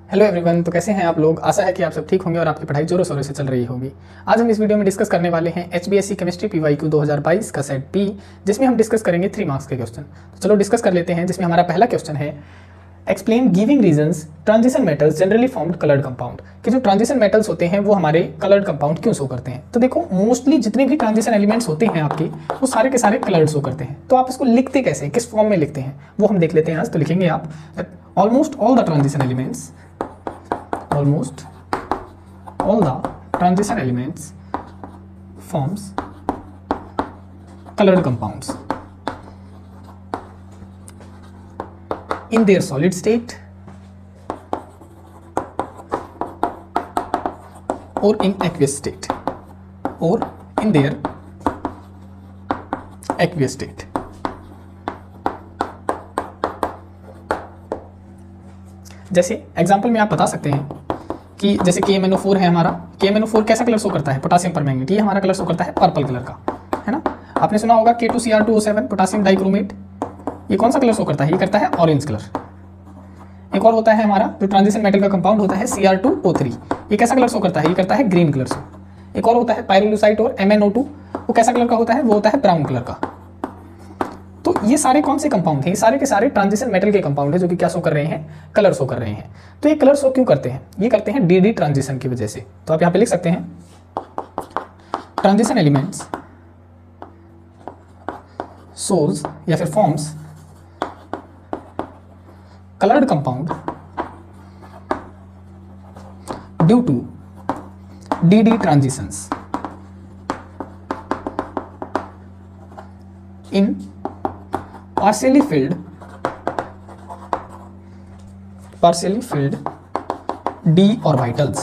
Hello everyone, तो कैसे हैं आप लोग। आशा है कि आप सब ठीक होंगे और आपकी पढ़ाई जोरों शोरों से चल रही होगी। आज हम इस वीडियो में डिस्कस करने वाले हैं HBSC केमिस्ट्री PYQ 2022 का सेट बी, जिसमें हम डिस्कस करेंगे 3 मार्क्स के क्वेश्चन। तो चलो डिस्कस कर लेते हैं, जिसमें हमारा पहला क्वेश्चन है explain giving reasons transition metals generally formed coloured compound, कि जो ट्रांजिशन मेटल्स होते हैं वो हमारे कलर्ड कंपाउंड क्यों शो करते हैं। तो देखो, मोस्टली जितने भी ट्रांजिशन एलिमेंट्स होते हैं आपके, वो सारे के सारे कलर्ड शो करते हैं। तो आप इसको लिखते कैसे हैं, किस फॉर्म में लिखते हैं, वो हम देख लेते हैं आज। तो लिखेंगे आप almost all the transition elements, almost all the transition elements forms colored compounds in their solid state or in aqueous state or in their aqueous state। जैसे एग्जांपल में आप बता सकते हैं कि जैसे KMnO4 है हमारा, KMnO4 कैसा कलर शो करता है, पोटासियम परमैंगनेट, ये हमारा कलर शो करता है पर्पल कलर का, है ना। आपने सुना होगा K2Cr2O7 पोटासियम डाइक्रोमेट, ये कौन सा कलर शो करता है, ये करता है ऑरेंज कलर। एक और होता है हमारा जो ट्रांजिशन मेटल का कंपाउंड होता है Cr2O3, ये कैसा कलर शो करता है, ये करता है ग्रीन कलर शो। एक और होता है पायरोलुसाइट और MnO2, वो कैसा कलर का होता है, वो होता है ब्राउन कलर का। तो ये सारे कौन से कंपाउंड हैं, ये सारे के सारे ट्रांजिशन मेटल के कंपाउंड है, जो कि क्या शो कर रहे हैं, कलर शो कर रहे हैं। तो ये कलर शो क्यों करते हैं, ये करते हैं DD ट्रांजिशन की वजह से। तो आप यहां पे लिख सकते हैं ट्रांजिशन एलिमेंट्स सोर्स या फिर forms coloured compound due to DD transitions in partially filled d orbitals।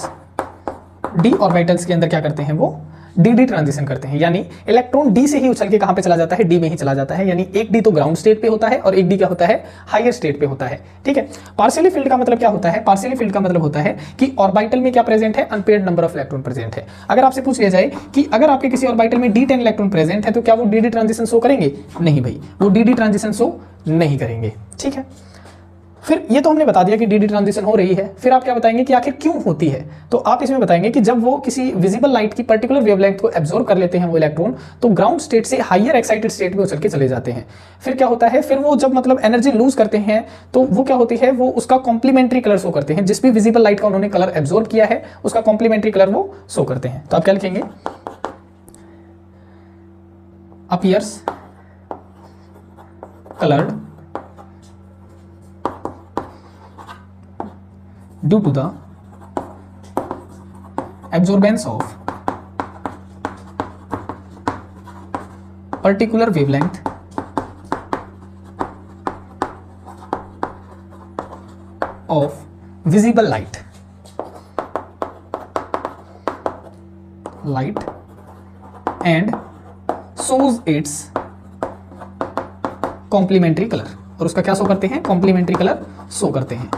d orbitals के अंदर क्या करते हैं, वो DD ट्रांजिशन करते हैं, यानी इलेक्ट्रॉन D से ही उछल के कहां पे चला जाता है, D में ही चला जाता है। यानी एक D तो ग्राउंड स्टेट पे होता है और एक D क्या होता है, हायर स्टेट पे होता है। ठीक है। पार्शियली फिल्ड का मतलब क्या होता है, पार्शियली फिल्ड का मतलब होता है कि ऑर्बिटल में क्या प्रेजेंट है, unpaired number of electron present है। अगर आपसे पूछ लिया जाए कि अगर आपके किसी ऑर्बिटल में D10 इलेक्ट्रॉन प्रेजेंट है, तो क्या वो DD ट्रांजिशन शो करेंगे, नहीं भाई, वो DD ट्रांजिशन शो नहीं करेंगे। ठीक है। फिर ये तो हमने बता दिया कि DD ट्रांजिशन हो रही है, फिर आप क्या बताएंगे कि आखिर क्यों होती है। तो आप इसमें बताएंगे कि जब वो किसी विजिबल लाइट की पर्टिकुलर वेवलेंथ को एब्जॉर्ब कर लेते हैं वो इलेक्ट्रॉन, तो ग्राउंड स्टेट से हायर एक्साइटेड स्टेट में उछल के चले जाते हैं। फिर क्या होता है, फिर वो जब मतलब एनर्जी लूज करते हैं, तो वो क्या होती है, वो उसका कॉम्प्लीमेंट्री कलर शो करते हैं। जिस भी विजिबल लाइट का उन्होंने कलर एब्जॉर्ब किया है, उसका कॉम्प्लीमेंट्री कलर वो शो करते हैं। तो आप क्या लिखेंगे, appears coloured due to the absorbance of particular wavelength of visible light and shows its complementary color। और उसका क्या शो करते हैं, कॉम्प्लीमेंट्री कलर शो करते हैं।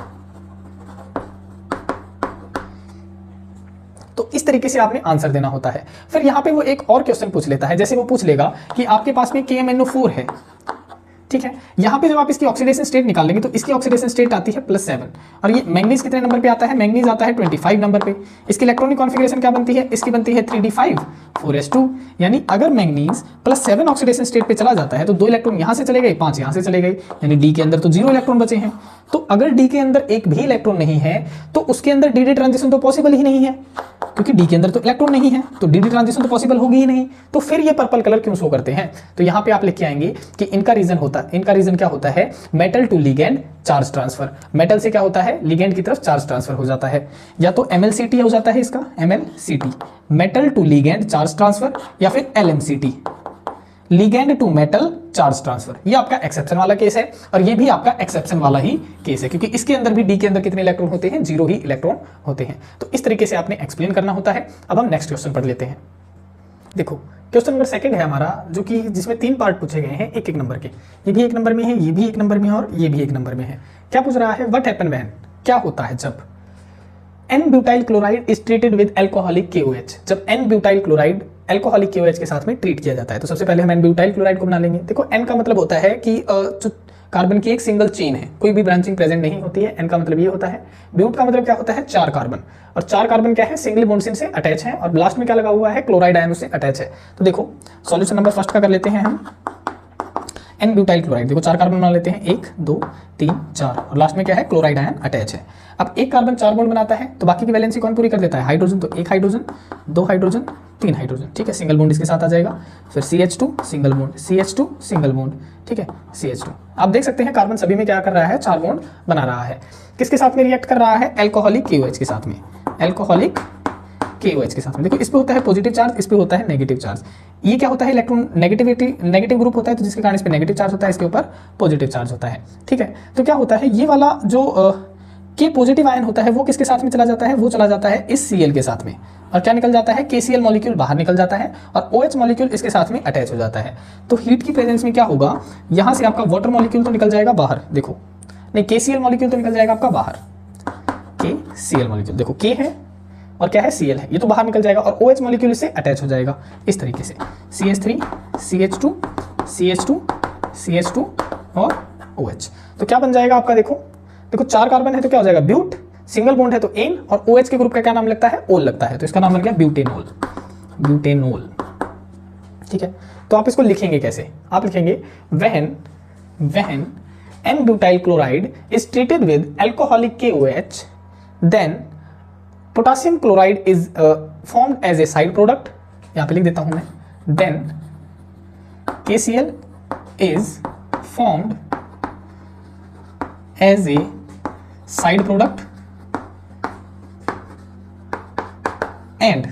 तो इस तरीके से आपने आंसर देना होता है। फिर यहां पे वो एक और क्वेश्चन पूछ लेता है, जैसे वो पूछ लेगा कि आपके पास में KMnO4 है, ठीक है। यहां पे जब आप इसकी ऑक्सीडेशन स्टेट निकाल लेंगे, तो इसकी ऑक्सीडेशन स्टेट आती है +7, और ये मैंगनीज कितने नंबर पे आता है, मैंगनीज आता है 25 नंबर पे। इसकी इलेक्ट्रॉनिक कॉन्फ़िगरेशन क्या बनती है, इसकी बनती है 3d5 4s2। यानी अगर मैंगनीज +7 ऑक्सीडेशन स्टेट पे चला जाता है, तो 2 इलेक्ट्रॉन यहां से चले गए, 5 यहां से चले गए, यानी D के अंदर तो 0 इलेक्ट्रॉन बचे हैं। तो अगर D के अंदर एक भी इलेक्ट्रॉन नहीं है, तो उसके अंदर DD ट्रांजिशन तो पॉसिबल ही नहीं है, क्योंकि D के अंदर तो इलेक्ट्रॉन नहीं है, तो DD ट्रांजिशन तो पॉसिबल होगी ही नहीं। तो फिर ये पर्पल कलर क्यों शो करते हैं। तो यहां पे आप लिख के आएंगे कि इनका रीजन क्या होता है, metal to ligand charge transfer. Metal से क्या होता है, लिगेंड की तरफ चार्ज ट्रांसफर हो जाता है, या तो MLCT हो जाता है इसका, MLCT metal to ligand charge transfer, या फिर LMCT ligand to metal charge transfer. ये आपका एक्सेप्शन वाला केस है, और ये भी आपका एक्सेप्शन वाला ही केस है, क्योंकि इसके अंदर भी D के अंदर कितने इलेक्ट्रॉन होते हैं, 0 ही इलेक्ट्रॉन होते हैं। तो इस तरीके से आपने एक्सप्लेन करना होता है। अब हम नेक्स्ट क्वेश्चन पढ़ लेते हैं। देखो, क्वेश्चन नंबर 2 है हमारा, जो कि जिसमें 3 पार्ट पूछे गए हैं, एक नंबर के। ये भी 1 नंबर में है, ये भी 1 नंबर में है, और ये भी 1 नंबर में है। क्या पूछ रहा है, व्हाट हैपन व्हेन, क्या होता है जब N butyl chloride is treated with alcoholic KOH। जब N-ब्यूटाइल क्लोराइड अल्कोहलिक KOH के साथ में ट्रीट किया जाता है। तो सबसे पहले हम N-ब्यूटाइल क्लोराइड को बना लेंगे। देखो, N का मतलब होता है कि जो कार्बन की एक सिंगल चेन है, कोई भी ब्रांचिंग प्रेजेंट नहीं होती है। एन का मतलब ये होता है। ब्यूट का मतलब क्या होता है, 4 कार्बन, और 4 कार्बन क्या है, सिंगल बॉन्ड से अटैच है, और लास्ट में क्या लगा हुआ है, क्लोराइड आयन उससे अटैच है। तो देखो सॉल्यूशन नंबर फर्स्ट का कर लेते हैं हम, एन ब्यूटाइल क्लोराइड। देखो 4 कार्बन बना लेते हैं, 1 2 3 4, और लास्ट में क्या है, क्लोराइड आयन अटैच है। अब एक कार्बन 4 बॉन्ड बनाता है, तो बाकी की वैलेंसी कौन पूरी कर देता है, हाइड्रोजन। तो 1 हाइड्रोजन, 2 हाइड्रोजन, 3 हाइड्रोजन, ठीक है, सिंगल बॉन्ड इसके साथ आ जाएगा। फिर CH2 single bond, CH2 single bond, ठीक है, CH2। आप देख सकते हैं कार्बन सभी में क्या कर रहा है, 4 बॉन्ड बना रहा है। किसके साथ में रिएक्ट कर रहा है, एल्कोहलिक KOH के साथ में, एल्कोहलिक KOH के साथ में। देखो इस पे होता है पॉजिटिव चार्ज, इस पे होता है नेगेटिव चार्ज। ये क्या होता है, इलेक्ट्रॉन नेगेटिविटी, नेगेटिव ग्रुप होता है, तो जिसके कारण इस पे नेगेटिव चार्ज होता है, इसके ऊपर पॉजिटिव चार्ज होता है, ठीक है। तो क्या होता है, ये वाला जो के पॉजिटिव आयन होता है वो किसके साथ में चला जाता है, वो चला जाता है इस Cl के साथ में, और क्या निकल जाता है, KCl मॉलिक्यूल बाहर निकल जाता है, और OH मॉलिक्यूल इसके साथ में अटैच हो जाता है। तो हीट की प्रेजेंस में क्या होगा, यहाँ से आपका वाटर मॉलिक्यूल तो निकल जाएगा बाहर, देखो नहीं, KCl मॉलिक्यूल तो निकल जाएगा आपका बाहर, KCl मॉलिक्यूल, देखो K है और क्या है, Cl है, ये तो बाहर निकल जाएगा, और OH मॉलिक्यूल इससे अटैच हो जाएगा इस तरीके से, CH3 CH2 CH2 CH2 और OH। तो क्या बन जाएगा आपका, देखो 4 कार्बन है तो क्या हो जाएगा, ब्यूट, सिंगल बॉन्ड है तो एन, और OH के ग्रुप का क्या नाम लगता है, ओल लगता है, तो इसका नाम बन गया ब्यूटेनोल, ब्यूटेनोल, ठीक है। तो आप इसको लिखेंगे कैसे, आप लिखेंगे when n butyl chloride is treated with alcoholic KOH, then potassium chloride is formed as a side product, यहां पे लिख देता हूं मैं, then KCl is formed as a side product and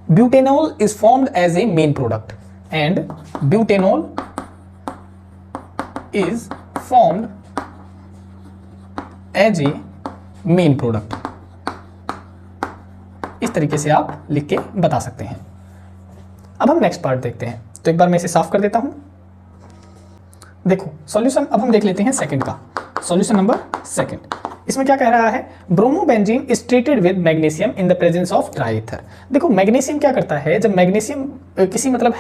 butanol is formed as a main product, and butanol is formed as a main product। इस तरीके से आप लिख के बता सकते हैं। अब हम नेक्स्ट पार्ट देखते हैं, तो एक बार मैं इसे साफ कर देता हूं। देखो सॉल्यूशन अब हम देख लेते हैं सेकंड का, सॉल्यूशन नंबर सेकंड। इसमें क्या कह रहा है, bromobenzene is treated with magnesium in the presence of dry ether. देखो मैग्नीशियम क्या करता है, जब मैग्नीशियम किसी मतलब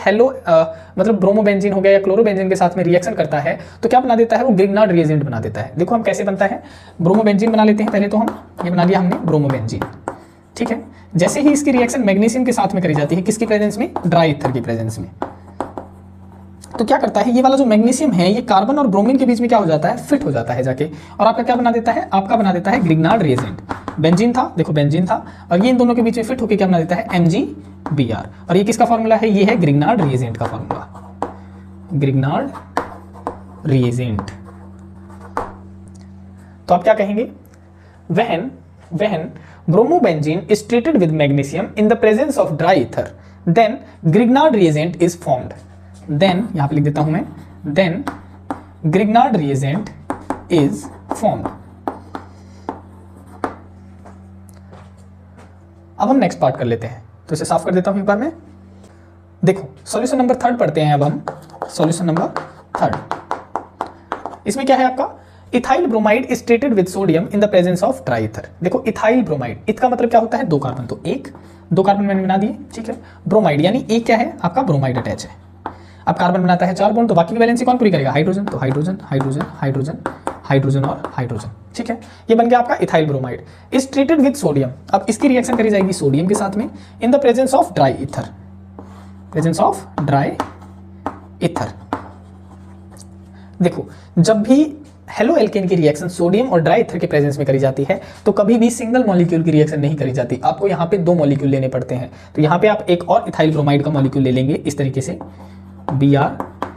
मतलब ब्रोमोबेंजीन हो गया या क्लोरोबेंजीन के साथ में रिएक्शन करता है, तो क्या बना देता है, वो ग्रिग्नार्ड रिएजेंट बना देता है। देखो हम कैसे बनता है, ब्रोमोबेंजीन बना लेते हैं पहले, तो हम ये बना लिया हमने ब्रोमोबेंजीन, ठीक है। जैसे ही इसकी रिएक्शन मैग्नीशियम के साथ में करी जाती है, किसकी प्रेजेंस में, ड्राई ईथर की प्रेजेंस में, तो क्या करता है, ये वाला जो मैग्नीशियम है ये कार्बन और ब्रोमीन के बीच में क्या हो जाता है, फिट हो जाता है जाके, और आपका क्या बना देता है, आपका बना देता है ग्रिग्नार्ड रिएजेंट। बेंजीन था, देखो बेंजीन था, और ये इन दोनों के बीच में फिट होकर क्या बना देता है, MgBr, और ये किसका फॉर्मूला है, ये है ग्रिग्नार्ड रिएजेंट का फॉर्मूला, ग्रिग्नार्ड रिएजेंट। तो आप क्या कहेंगे, when bromobenzene is treated with magnesium in the presence of dry ether, then Grignard reagent is formed। then यहां पे लिख देता हूं मैं, then Grignard reagent is formed। अब हम नेक्स्ट पार्ट कर लेते हैं, तो इसे साफ कर देता हूं एक बार मैं। देखो सॉल्यूशन नंबर 3 पढ़ते हैं अब हम, सॉल्यूशन नंबर 3। इसमें क्या है आपका, ethyl bromide is treated with sodium in the presence of dry ether. देखो इथाइल ब्रोमाइड, इत का मतलब क्या होता है, 2 कार्बन, तो 2 कार्बन मैंने बना दिए, ठीक है। ब्रोमाइड यानी एक क्या है, आपका ब्रोमाइड अटैच है। अब कार्बन बनाता है 4 बॉन्ड, तो बाकी की वैलेंसी कौन पूरी करेगा, हाइड्रोजन, तो हाइड्रोजन हाइड्रोजन हाइड्रोजन हाइड्रोजन और हाइड्रोजन, ठीक है। ये बन गया आपका ethyl bromide is treated with sodium. अब इसकी रिएक्शन करी जाएगी सोडियम के साथ में इन the presence of dry ether, presence of dry ether. देखो जब भी हेलो एल्केन की रिएक्शन सोडियम और ड्राई ईथर के प्रेजेंस में करी जाती है, तो कभी भी सिंगल मॉलिक्यूल की रिएक्शन नहीं करी जाती, आपको यहाँ पे 2 मॉलिक्यूल लेने पड़ते हैं। तो यहाँ पे आप एक और इथाइल ब्रोमाइड का मॉलिक्यूल ले लेंगे इस तरीके से, Br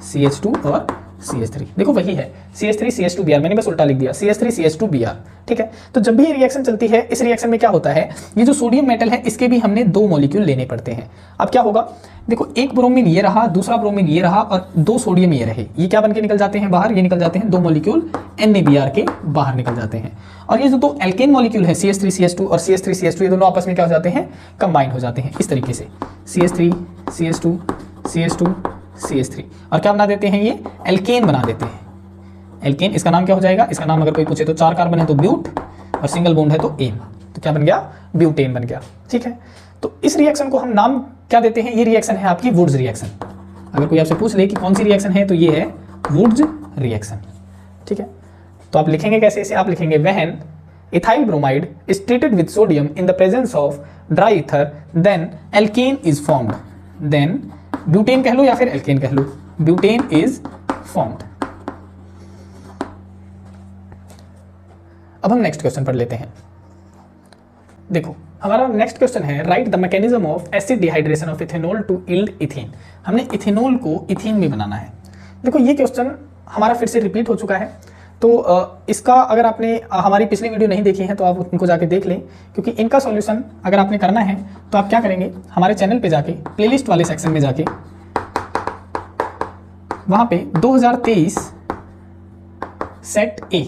CH2 और CH3। देखो वही है CH3 CH2 Br, मैंने बस उल्टा लिख दिया, CH3 CH2 Br, ठीक है। तो जब भी ये रिएक्शन चलती है, इस रिएक्शन में क्या होता है, ये जो सोडियम मेटल है इसके भी हमने 2 मॉलिक्यूल लेने पड़ते हैं। अब क्या होगा, देखो एक ब्रोमीन ये रहा, दूसरा ब्रोमीन ये रहा, और 2 सोडियम ये रहे, ये क्या बन के निकल जाते हैं बाहर, ये निकल जाते हैं 2 मॉलिक्यूल NaBr के बाहर निकल जाते हैं। और ये जो 2 एल्केन मॉलिक्यूल है CH3 CH2 और CH3 CH2, ये दोनों आपस में क्या हो जाते हैं, कंबाइन हो जाते हैं इस तरीके से, CH3 CH2 CH2 CH3, और क्या बना देते हैं, ये एल्केन बना देते हैं। एल्केन, इसका नाम क्या हो जाएगा, इसका नाम अगर कोई पूछे तो 4 कार्बन है तो ब्यूट, और सिंगल बॉन्ड है तो एन, तो क्या बन गया, ब्यूटेन बन गया, ठीक है। तो इस रिएक्शन को हम नाम क्या देते हैं, ये रिएक्शन है आपकी वुड्स रिएक्शन। अगर कोई आपसे पूछ ले कि कौन सी रिएक्शन है, तो ये है वुड्स रिएक्शन, ठीक है, तो आप लिखेंगे कैसे इसे, आप लिखेंगे when ethyl bromide is treated with sodium in the presence of dry ether then alkane is formed, then butane कह लो या फिर एल्केन कह लो, ब्यूटेन इज फॉर्म्ड। अब हम नेक्स्ट क्वेश्चन पढ़ लेते हैं। देखो हमारा नेक्स्ट क्वेश्चन है write the mechanism of acid dehydration of ethanol to yield ethene. हमने इथेनॉल को इथेन में बनाना है। देखो ये क्वेश्चन हमारा फिर से रिपीट हो चुका है, तो इसका अगर आपने हमारी पिछली वीडियो नहीं देखी है तो आप उनको जाके देख लें, क्योंकि इनका सॉल्यूशन अगर आपने करना है तो आप क्या करेंगे, हमारे चैनल पे जाके प्लेलिस्ट वाले सेक्शन में जाके वहां पे 2023 सेट ए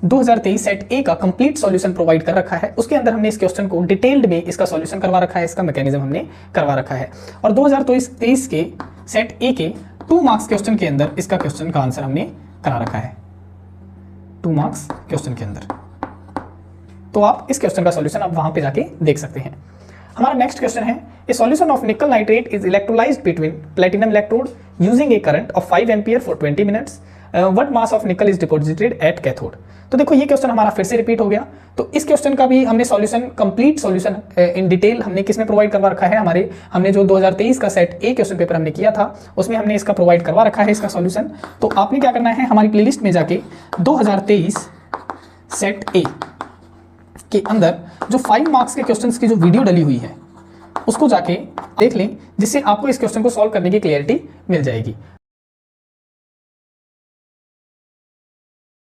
2023 सेट ए का कंप्लीट सॉल्यूशन प्रोवाइड कर रखा है। उसके अंदर हमने इस क्वेश्चन को डिटेल्ड में इसका सॉल्यूशन करवा रखा है, इसका मैकेनिज्म हमने करवा रखा है। और 2023 के सेट ए के 2 मार्क्स क्वेश्चन के अंदर इसका क्वेश्चन का आंसर हमने करा रखा है, 2 मार्क्स क्वेश्चन के अंदर। तो आप इस क्वेश्चन का सॉल्यूशन आप वहां पे जाके देख सकते हैं। हमारा नेक्स्ट क्वेश्चन है ए सॉल्यूशन ऑफ निकल nitrate is electrolysed between platinum electrode using A current of 5 ampere for 20 minutes, what mass of निकल इज डिपॉजिटेड एट कैथोड। तो देखो ये क्वेश्चन हमारा फिर से रिपीट हो गया, तो इस क्वेश्चन का भी हमने solution complete solution in detail हमने किसमें प्रोवाइड करवा रखा है, हमने जो 2023 का सेट ए क्वेश्चन पेपर हमने किया था उसमें हमने इसका प्रोवाइड करवा रखा है इसका सॉल्यूशन। तो आपने क्या करना है, हमारी प्लेलिस्ट में जाके 2023 सेट ए के अंदर जो 5 मार्क्स के क्वेश्चंस की जो वीडियो डली हुई है उसको जाके देख लें, जिससे आपको इस क्वेश्चन को सॉल्व करने की क्लियरिटी मिल जाएगी।